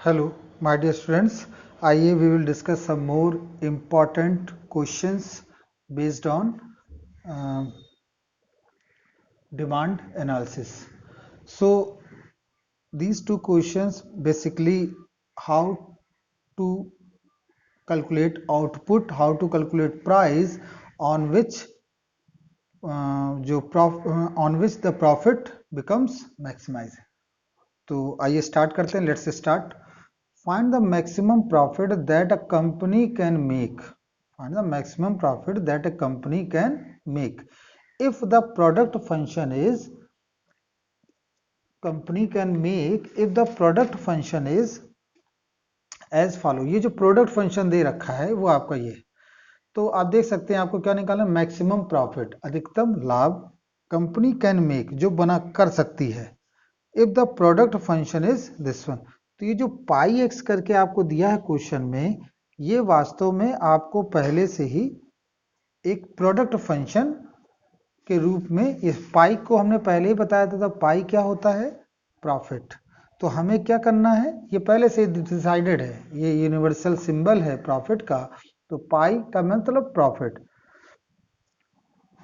Hello, my dear students. आइए we will discuss some more important questions based on uh, demand analysis. So these two questions basically how to calculate output, how to calculate price on which on which the profit becomes maximized. तो आइए start करते हैं. Let's start. Find the maximum profit that a company can make. Find the maximum profit that a company can make if the product function is as follow. ये जो product function दे रखा है वो आपका ये, तो आप देख सकते हैं आपको क्या निकालना, मैक्सिमम प्रॉफिट, अधिकतम लाभ कंपनी कैन मेक, जो बना कर सकती है, if the product function is this one. तो ये जो पाई एक्स करके आपको दिया है क्वेश्चन में, ये वास्तव में आपको पहले से ही एक प्रोडक्ट फंक्शन के रूप में, इस पाई को हमने पहले ही बताया था. पाई क्या होता है, प्रॉफिट. तो हमें क्या करना है, ये पहले से डिसाइडेड है, ये यूनिवर्सल सिंबल है प्रॉफिट का. तो पाई का मतलब प्रॉफिट,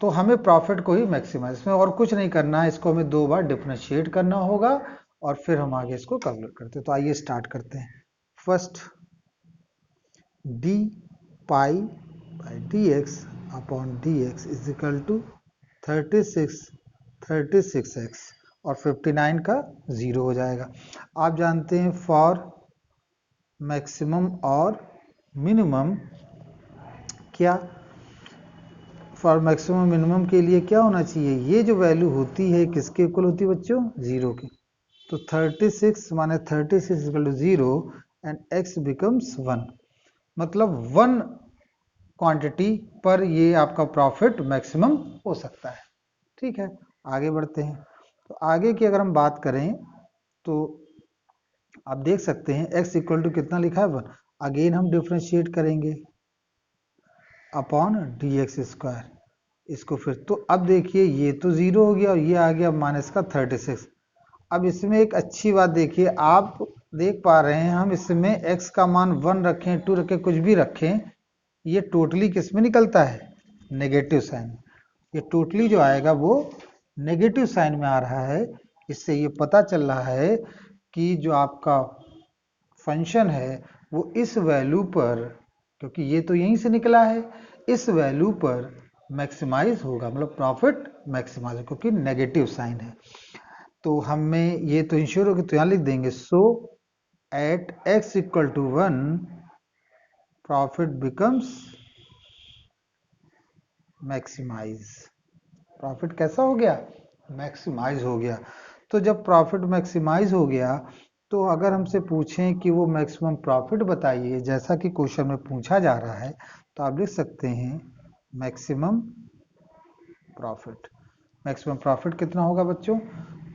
तो हमें प्रॉफिट को ही मैक्सिमाइज, इसमें और कुछ नहीं करना है. इसको हमें दो बार डिफरेंशिएट करना होगा और फिर हम आगे इसको कैलकुलेट करते हैं. तो आइए स्टार्ट करते हैं. First, d pi by d x upon d x is equal to 36x और 59 का 0 हो जाएगा. आप जानते हैं फॉर मैक्सिमम और मिनिमम क्या, फॉर मैक्सिमम मिनिमम के लिए क्या होना चाहिए, ये जो वैल्यू होती है किसके इक्वल होती है बच्चों, 0 की. तो 36 माने 36 equal to 0 and x becomes 1, मतलब 1 क्वांटिटी पर ये आपका प्रॉफिट मैक्सिमम हो सकता है. ठीक है, आगे बढ़ते हैं. तो आगे की अगर हम बात करें तो आप देख सकते हैं x इक्वल टू कितना लिखा है, 1. अगेन हम डिफरेंशिएट करेंगे अपॉन डी एक्स स्क्वायर, इसको फिर. तो अब देखिए ये तो 0 हो गया और ये आ गया माइनस का 36. अब इसमें एक अच्छी बात देखिए, आप देख पा रहे हैं हम इसमें x का मान 1 रखें, 2 रखें, कुछ भी रखें, ये टोटली किस में निकलता है, नेगेटिव साइन. ये टोटली जो आएगा वो नेगेटिव साइन में आ रहा है. इससे ये पता चल रहा है कि जो आपका फंक्शन है वो इस वैल्यू पर, क्योंकि ये तो यहीं से निकला है, इस वैल्यू पर मैक्सिमाइज होगा, मतलब प्रॉफिट मैक्सिमाइज, क्योंकि नेगेटिव साइन है. तो हमें ये तो इंश्योर होगा, तो यहाँ लिख देंगे so at x equal to 1 profit becomes maximise. Profit कैसा हो गया, मैक्सिमाइज हो गया. तो जब प्रॉफिट मैक्सिमाइज हो गया, तो अगर हमसे पूछें कि वो मैक्सिमम प्रॉफिट बताइए, जैसा कि क्वेश्चन में पूछा जा रहा है, तो आप लिख सकते हैं मैक्सिमम प्रॉफिट. मैक्सिमम प्रॉफिट कितना होगा बच्चों,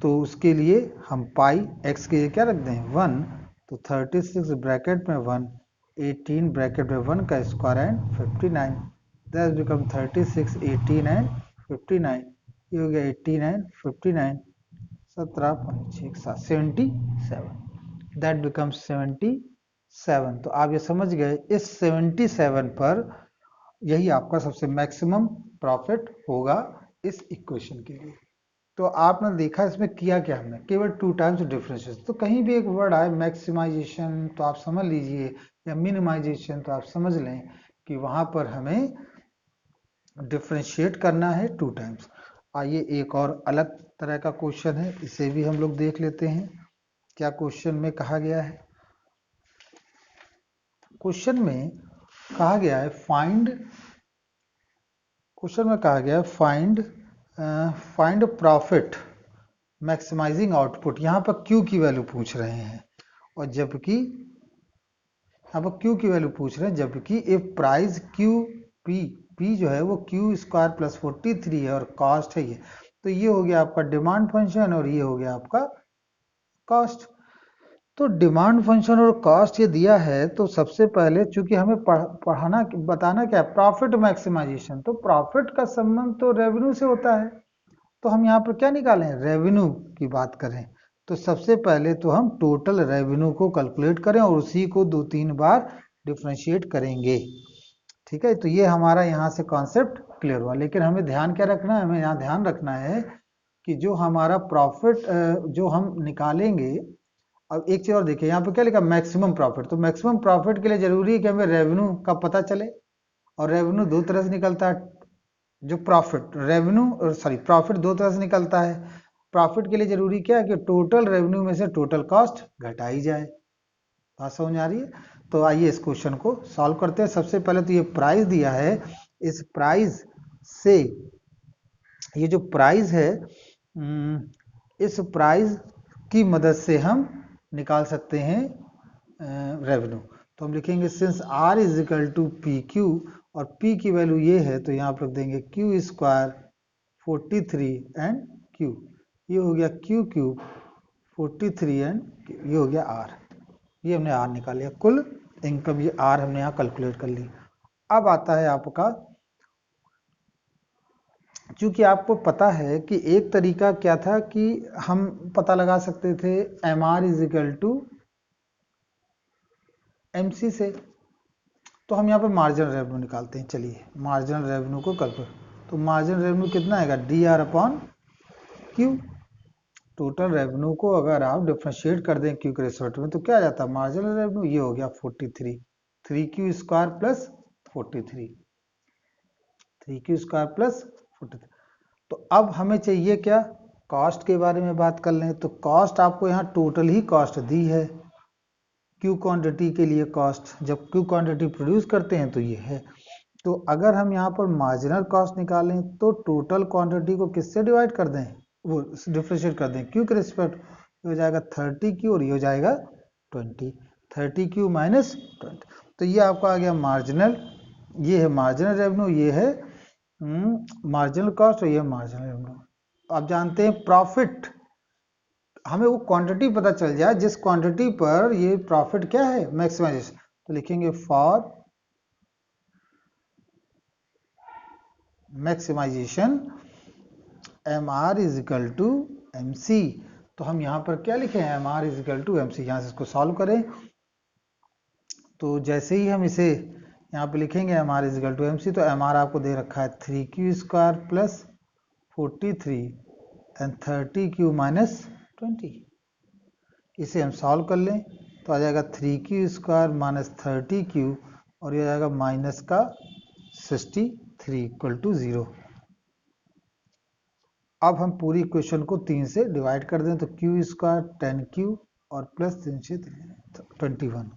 तो उसके लिए हम पाई एक्स के लिए क्या रख दें, 1. तो 36 ब्रैकेट में 1, 18 ब्रैकेट में 1 का square and 59, that become 36, 18 and 59. ये हो गया 18 एंड 59, 17 5 6 7 77, दैट बिकम 77. तो आप ये समझ गए, इस 77 पर यही आपका सबसे मैक्सिमम प्रॉफिट होगा इस इक्वेशन के लिए. तो आपने देखा इसमें किया क्या, हमने केवल 2 टाइम्स डिफरेंशिएशन. तो कहीं भी एक वर्ड आए मैक्सिमाइजेशन तो आप समझ लीजिए, या मिनिमाइजेशन तो आप समझ लें कि वहां पर हमें डिफरेंशिएट करना है 2 टाइम्स. आइए एक और अलग तरह का क्वेश्चन है, इसे भी हम लोग देख लेते हैं. क्या क्वेश्चन में कहा गया है, क्वेश्चन में कहा गया है फाइंड प्रॉफिट मैक्सिमाइजिंग आउटपुट. यहाँ पर क्यू की वैल्यू पूछ रहे हैं, और जबकि यहाँ पर क्यू की वैल्यू पूछ रहे हैं, जबकि इफ प्राइस क्यू पी जो है वो क्यू स्क्वायर प्लस 43 है और कॉस्ट है ये. तो ये हो गया आपका डिमांड फंक्शन और ये हो गया आपका कॉस्ट. तो डिमांड फंक्शन और कॉस्ट ये दिया है, तो सबसे पहले चूंकि हमें बताना क्या है, प्रॉफिट मैक्सिमाइजेशन. तो प्रॉफिट का संबंध तो रेवेन्यू से होता है, तो हम यहाँ पर क्या निकालें, रेवेन्यू की बात करें. तो सबसे पहले तो हम टोटल रेवेन्यू को कैलकुलेट करें और उसी को 2-3 बार डिफ्रेंशिएट करेंगे। ठीक है, तो ये हमारा यहाँ से कॉन्सेप्ट क्लियर हुआ। लेकिन हमें ध्यान क्या रखना है, हमें यहाँ ध्यान रखना है कि जो हमारा प्रॉफिट जो हम निकालेंगे, अब एक चीज और देखिए, यहाँ पे क्या लिखा, मैक्सिमम प्रॉफिट। तो मैक्सिमम प्रॉफिट के लिए जरूरी है कि हमें रेवेन्यू का पता चले, और रेवेन्यू दो तरह से निकलता है। जो प्रॉफिट दो तरह से निकलता है। प्रॉफिट के लिए जरूरी क्या है कि टोटल रेवेन्यू में से टोटल कॉस्ट घटाई जाए। बात समझ आ रही है? तो आइए इस क्वेश्चन को सॉल्व करते हैं। सबसे पहले तो ये प्राइस दिया है, इस प्राइस से, ये जो प्राइस है, इस प्राइस की मदद से हम निकाल सकते हैं रेवेन्यू। तो हम लिखेंगे since R is equal to p q, और P की वैल्यू ये है, तो यहाँ पर देंगे क्यू स्क्वायर 43 एंड Q, ये हो गया Q क्यूब 43 एंड ये हो गया R। ये हमने R निकाल लिया, कुल इनकम ये R हमने यहाँ कैलकुलेट कर ली। अब आता है आपका, चूंकि आपको पता है कि एक तरीका क्या था कि हम पता लगा सकते थे MR is equal to MC से, तो हम यहाँ पे मार्जिनल रेवेन्यू निकालते हैं। चलिए मार्जिनल रेवेन्यू को कैलकुलेट, तो मार्जिनल रेवेन्यू कितना आएगा, DR upon Q। Total revenue को अगर आप डिफ्रेंशिएट कर दें Q के रिस्पेक्ट में, तो क्या आ जाता है, मार्जिनल रेवेन्यू ये हो गया 43, 3Q square plus 43, 3Q square plus 43। तो अब हमें चाहिए क्या, कॉस्ट के बारे में बात कर लें। तो कॉस्ट आपको यहाँ टोटल ही कॉस्ट दी है, क्यू क्वांटिटी के लिए कॉस्ट, जब क्यू क्वांटिटी प्रोड्यूस करते हैं तो ये है। तो अगर हम यहाँ पर मार्जिनल कॉस्ट निकालें तो टोटल क्वांटिटी को किससे डिवाइड कर दें, वो डिफ्रेंशिएट कर दें क्यू के रिस्पेक्ट, हो जाएगा 30Q और ये हो जाएगा 20, 30Q माइनस 20। तो ये आपका आ गया मार्जिनल, ये है मार्जिनल रेवेन्यू, ये है मार्जिनल कॉस्ट, और ये मार्जिनल रेवेन्यू। आप जानते हैं प्रॉफिट, हमें वो क्वांटिटी पता चल जाए जिस क्वांटिटी पर ये प्रॉफिट क्या है, मैक्सिमाइजेशन। तो लिखेंगे for maximisation MR is equal to MC। तो हम यहाँ पर क्या लिखे हैं, MR is equal to MC। यहाँ से इसको सॉल्व करें, तो जैसे ही हम इसे यहाँ पे लिखेंगे MR is equal to MC, तो MR आपको दे रखा है 3Q square plus 43 and 30Q minus 20। इसे हम सॉल्व कर लें तो आ जाएगा 3Q स्क्वायर माइनस 30Q, और ये आ जाएगा माइनस का 63 इक्वल टू 0। अब हम पूरी इक्वेशन को 3 से डिवाइड कर दें, तो Q स्क्वायर 10Q और प्लस 3 से 21।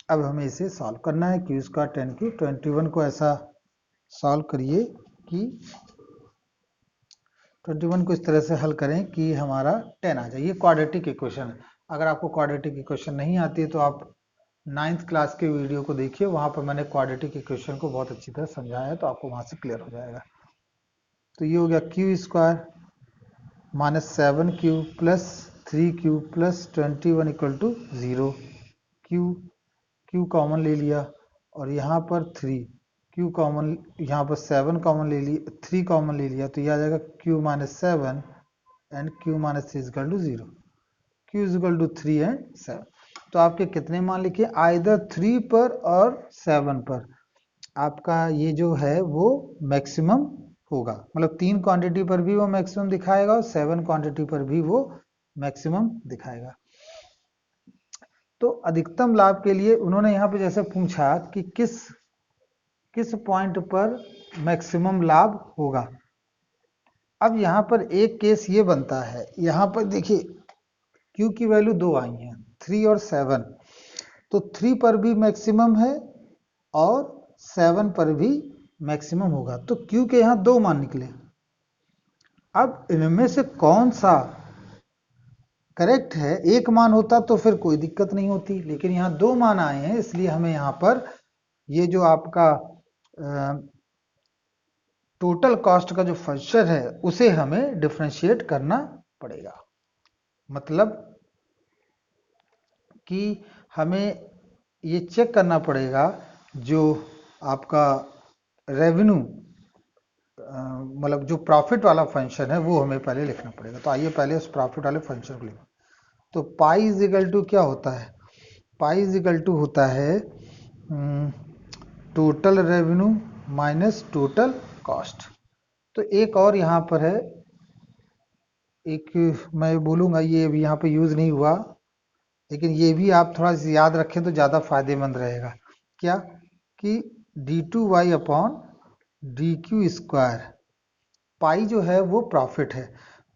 अब हमें इसे सॉल्व करना है, Q स्क्वायर 10Q, 21 को ऐसा सॉल्व करिए कि 21 को इस तरह से हल करें कि हमारा 10 आ जाए। ये क्वाड्रेटिक इक्वेशन है। अगर आपको क्वाड्रेटिक इक्वेशन नहीं आती है तो आप 9th क्लास के वीडियो को देखिए, वहां पर मैंने क्वाड्रेटिक इक्वेशन को बहुत अच्छी तरह समझाया है, तो आपको वहां से क्लियर हो जाएगा। तो ये हो गया Q square minus 7Q plus 3Q plus 21 equal to 0। Q common ले लिया, और यहाँ पर 3Q कॉमन, यहाँ पर 7 कॉमन ले लिया, 3 कॉमन ले लिया, तो ये आ जाएगा Q minus 7 and Q minus 3 equal to 0। Q is equal to 3 and 7। तो आपके कितने मान लिखिए, आइदर 3 पर और 7 पर आपका ये जो है वो मैक्सिमम होगा, मतलब 3 क्वांटिटी पर भी वो मैक्सिमम दिखाएगा और 7 क्वांटिटी पर भी वो मैक्सिमम दिखाएगा। तो अधिकतम लाभ के लिए उन्होंने यहाँ पे जैसे पूछा कि किस पॉइंट पर मैक्सिमम लाभ होगा। अब यहाँ पर एक केस ये बनता है, यहाँ पर देखिए Q की वैल्यू 2 आई हैं, 3 और 7, तो 3 पर भी मैक्सिमम है और 7 पर भी मैक्सिमम होगा। तो Q के यहाँ 2 मान निकले। अब इनमें से कौन सा करेक्ट है, एक मान होता तो फिर कोई दिक्कत नहीं होती, लेकिन यहाँ 2 मान आए हैं, इसलिए हमें यहाँ पर ये जो आपका टोटल कॉस्ट का जो फंक्शन है उसे हमें डिफरेंशिएट करना पड़ेगा। मतलब कि हमें ये चेक करना पड़ेगा जो आपका रेवेन्यू, मतलब जो प्रॉफिट वाला फंक्शन है वो हमें पहले लिखना पड़ेगा। तो आइए पहले उस प्रॉफिट वाले फंक्शन को लिखें। तो पाई इज इक्वल टू क्या होता है, पाई इज इक्वल टू होता है total revenue minus total cost. तो एक और यहाँ पर है, एक मैं बोलूँगा ये अभी यहाँ पे यूज़ नहीं हुआ, लेकिन ये भी आप थोड़ा सा याद रखें तो ज़्यादा फायदेमंद रहेगा। क्या कि d2y upon d q square, pi जो है वो प्रॉफिट है,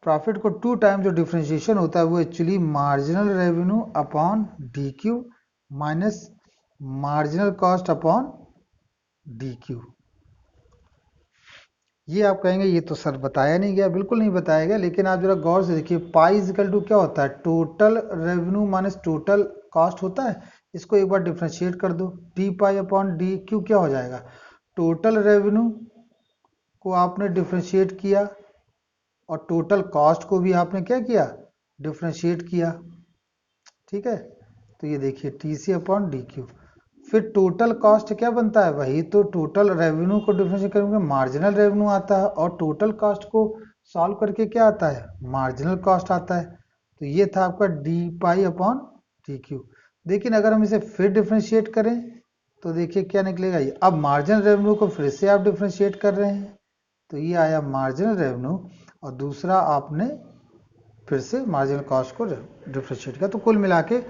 प्रॉफिट को 2 टाइम जो डिफ्रेंशिएशन होता है वो actually marginal revenue upon d Q minus marginal cost upon d Q. ये आप कहेंगे ये तो सर बताया नहीं गया, बिल्कुल नहीं बताया गया, लेकिन आप जरा गौर से देखिए, पाई इजिकल टू क्या होता है, total revenue minus total cost होता है। इसको एक बार डिफ्रेंशिएट कर दो, डी पाई अपॉन डी क्यू क्या हो जाएगा, टोटल रेवेन्यू को आपने डिफ्रेंशिएट किया और टोटल कॉस्ट को भी आपने क्या किया, डिफ्रेंशिएट किया। ठीक है, तो ये देखिए T C upon d q. फिर टोटल कॉस्ट क्या बनता है, वही तो टोटल रेवेन्यू को डिफरेंशिएट करेंगे मार्जिनल रेवेन्यू आता है, और टोटल कॉस्ट को सॉल्व करके क्या आता है, मार्जिनल कॉस्ट आता है। तो ये था आपका डी पाई अपॉन डी क्यू। लेकिन अगर हम इसे फिर डिफरेंशिएट करें तो देखिए क्या निकलेगा, ये अब मार्जिनल रेवेन्यू को फिर से आप डिफरेंशिएट कर रहे हैं, तो ये आया मार्जिनल रेवेन्यू, और दूसरा आपने फिर से मार्जिनल कॉस्ट को डिफरेंशिएट किया। तो कुल मिला के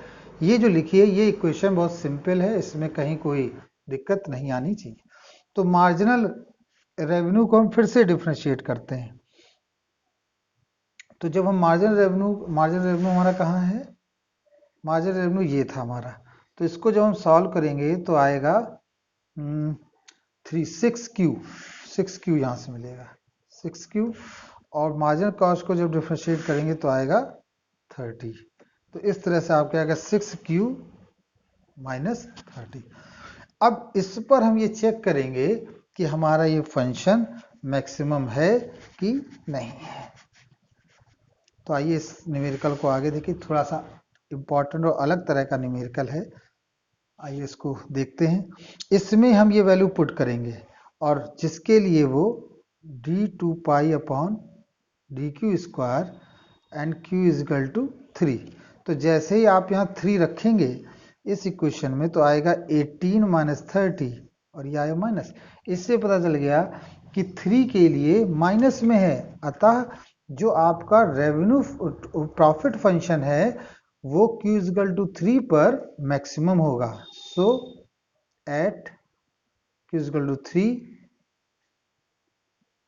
ये जो लिखी है ये इक्वेशन बहुत सिंपल है, इसमें कहीं कोई दिक्कत नहीं आनी चाहिए। तो मार्जिनल रेवेन्यू को हम फिर से डिफरेंशिएट करते हैं। तो जब हम मार्जिनल रेवेन्यू हमारा कहाँ है, मार्जिनल रेवेन्यू ये था हमारा, तो इसको जब हम सॉल्व करेंगे तो आएगा 6Q यहाँ से मिलेगा 6Q, और मार्जिनल कॉस्ट को जब डिफरेंशिएट करेंगे तो आएगा 30। तो इस तरह से आपके आएगा 6Q माइनस 30। अब इस पर हम ये चेक करेंगे कि हमारा ये फंक्शन मैक्सिमम है कि नहीं है। तो आइए इस न्यूमेरिकल को आगे देखिए, थोड़ा सा इम्पोर्टेंट और अलग तरह का न्यूमेरिकल है, आइए इसको देखते हैं। इसमें हम ये वैल्यू पुट करेंगे, और जिसके लिए वो d2 pi upon d q square and q is equal to 3। तो जैसे ही आप यहाँ 3 रखेंगे इस इक्वेशन में, तो आएगा 18 माइनस 30, और ये आया माइनस। इससे पता चल गया कि 3 के लिए माइनस में है, अतः जो आपका रेवेन्यू प्रॉफिट फंक्शन है वो q इज इक्वल टू 3 पर मैक्सिमम होगा। So at q is equal to 3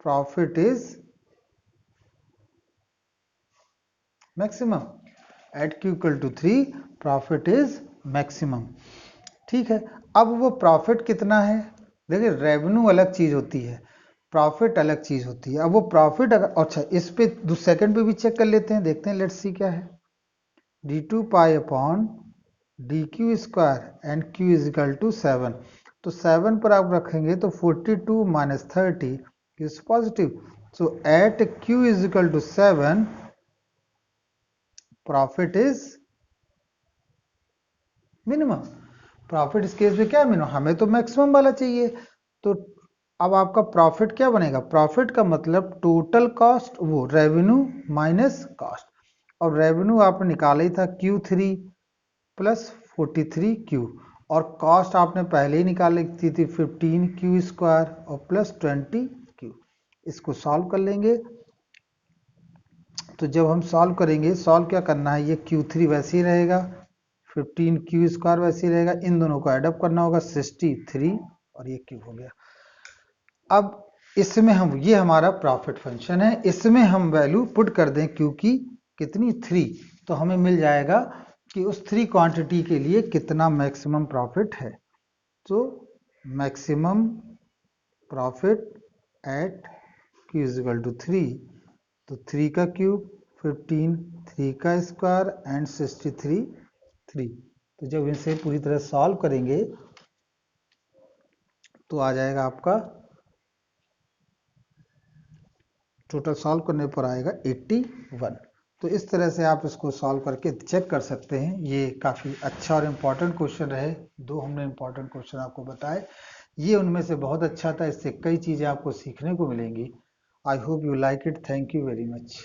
profit is maximum, at q equal to 3 profit is maximum. ठीक है, अब वो प्रॉफिट कितना है, देखिए रेवेन्यू अलग चीज होती है, प्रॉफिट अलग चीज होती है। अब वो प्रॉफिट अगर, अच्छा इस पे सेकंड पे भी चेक कर लेते हैं, देखते हैं, लेट्स सी क्या है, d2 pi upon d q square and q is equal to 7। तो 7 पर आप रखेंगे तो 42 minus 30 is positive. So at q is equal to 7 profit is minimum. Profit इस केस में क्या है, मिनिमम, हमें तो मैक्सिमम वाला चाहिए। तो अब आपका प्रॉफिट क्या बनेगा, प्रॉफिट का मतलब टोटल कॉस्ट, वो रेवेन्यू माइनस कॉस्ट, और रेवेन्यू आपने निकाला ही था Q3 प्लस 43Q, और कॉस्ट आपने पहले ही निकाल ली थी 15Q स्क्वायर और प्लस 20Q। इसको सॉल्व कर लेंगे, तो जब हम सॉल्व करेंगे, सॉल्व क्या करना है, ये Q3 वैसे ही रहेगा, 15Q स्क्वायर वैसे ही रहेगा, इन दोनों को एडअप करना होगा 63, और ये Q हो गया। अब इसमें हम, ये हमारा प्रॉफिट फंक्शन है, इसमें हम वैल्यू पुट कर दें Q की कितनी, 3, तो हमें मिल जाएगा कि उस 3 क्वांटिटी के लिए कितना मैक्सिमम प्रॉफिट है। तो maximum profit at Q is equal to 3, तो 3 का क्यूब 15, 3 का स्क्वायर एंड 63 3। तो जब इसे पूरी तरह सॉल्व करेंगे तो आ जाएगा आपका, टोटल सॉल्व करने पर आएगा 81। तो इस तरह से आप इसको सॉल्व करके चेक कर सकते हैं। ये काफ़ी अच्छा और इम्पॉर्टेंट क्वेश्चन रहे, 2 हमने इम्पॉर्टेंट क्वेश्चन आपको बताए, ये उनमें से बहुत अच्छा था, इससे कई चीज़ें आपको सीखने को मिलेंगी। I hope you like it, thank you very much.